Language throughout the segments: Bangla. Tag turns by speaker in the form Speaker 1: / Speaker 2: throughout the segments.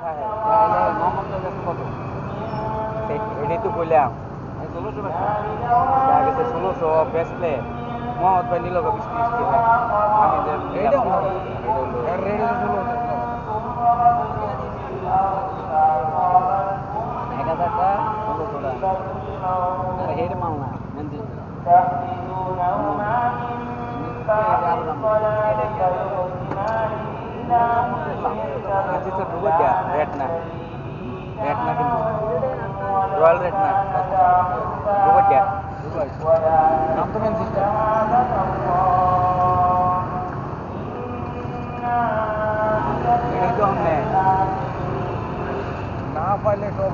Speaker 1: থাকে মোহাম্মদ কাছে কত এটাই তো কইলাম 1600 টাকা আগে 1600 বেচলে মোহাম্মদ ভাই নিল 20-30 টাকা আমি যে এটা হলো 1000 টাকা 1600 টাকা আর হেড মাল না ম্যানচেস্টার ঢুকে দেয়া রেড না কিন্তু রয়্যাল রেড না ঢুকে দেয়া নাম তো ম্যানচেস্টার এটাই তো আমি না পাইলে সব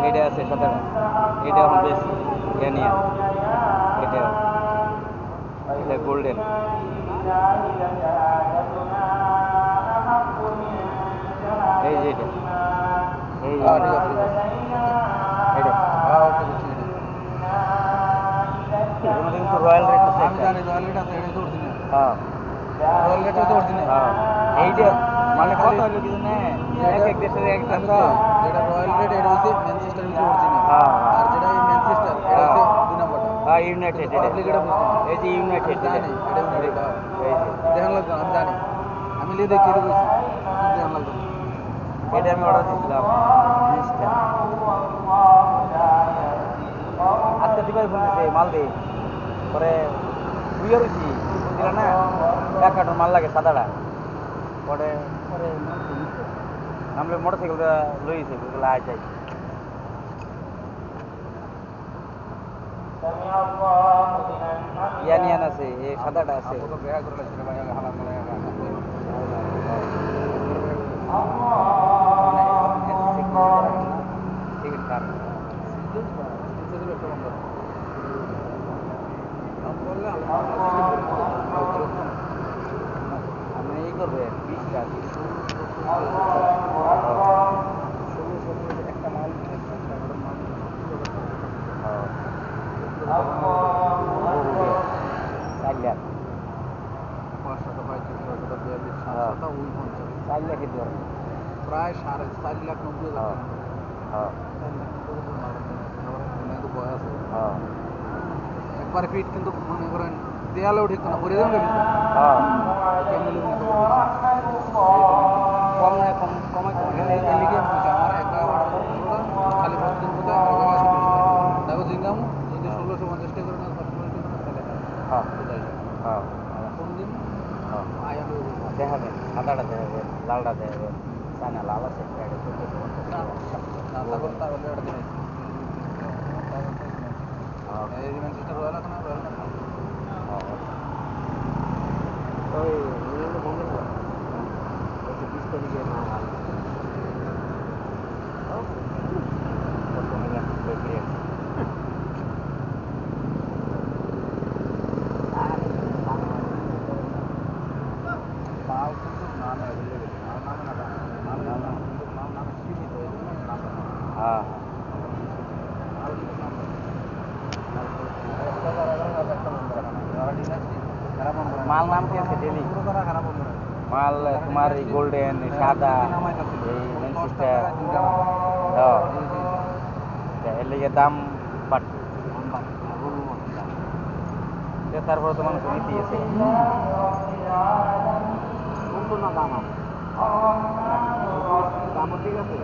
Speaker 1: এটা আছে সাদা এটা এখন বেশি জানিয়া এটা গোল্ডেন এই যে এটা এই কিন্তু রয়্যাল রেড আছে আমি জানি রয়্যাল রেড আছে এটা তো অরিজিনাল হ্যাঁ রয়্যাল রেড তো অরিজিনাল হ্যাঁ এইটা মানে কত হলো কিছু না এক দেশের একটা যেটা রয়্যাল রেড এটা হচ্ছে ম্যানচেস্টার এর অরিজিনাল হ্যাঁ আর যেটা এই ম্যানচেস্টার এটা হচ্ছে দুই নাম্বারটা হ্যাঁ ইউনাইটেড পাবলিক এটা বুঝছেন এই যে ইউনাইটেড জানি এটা ইউনাইটেড এই যে দেখেন লাগবে আমি জানি আমি লিয়ে দেখি এটা কইছি দেখেন লাগবে এটা আমি অর্ডার দিছিলাম 20টা আজকে দিবাই ফোন দিছে মাল দে পরে বুঝে রয়েছি বুঝছিল না 1 কার্টন মাল লাগে সাদাটা পরে নামলে মোটরসাইকেলটা লইছে ওগুলো আয় যাই ইয়ানিয়ান আছে এই সাদাটা আছে টিকিট কার্ড আমি এই করবে 20 টাকা একটা মাল প্রায় 4.5 লাখ 90,000 একবার ফিট কিন্তু মনে করেন দেয়ালেও ঠিক না পরে যাবে কম এলিগে আমার একা খালি প্রতিদিন কোথায় দেখো জিঙ্গাম যদি 1650 টাকা করে না 750 টাকা হ্যাঁ কোন দিন দেখাবেন সাদাটা দেখাবেন লালটা দেখাবেন চায়না লাল আছে ম্যানচেস্টার রয়্যাল আছে না রয়্যাল ওই 20 তারিখে মাল নাম কি আছে ডেলি মাল তোমার এই গোল্ডেন সাদা এই ম্যানচেস্টার এর লিগে দাম বাড়ছে তারপরে তো মানুষ নীতি আছে দাম ঠিক আছে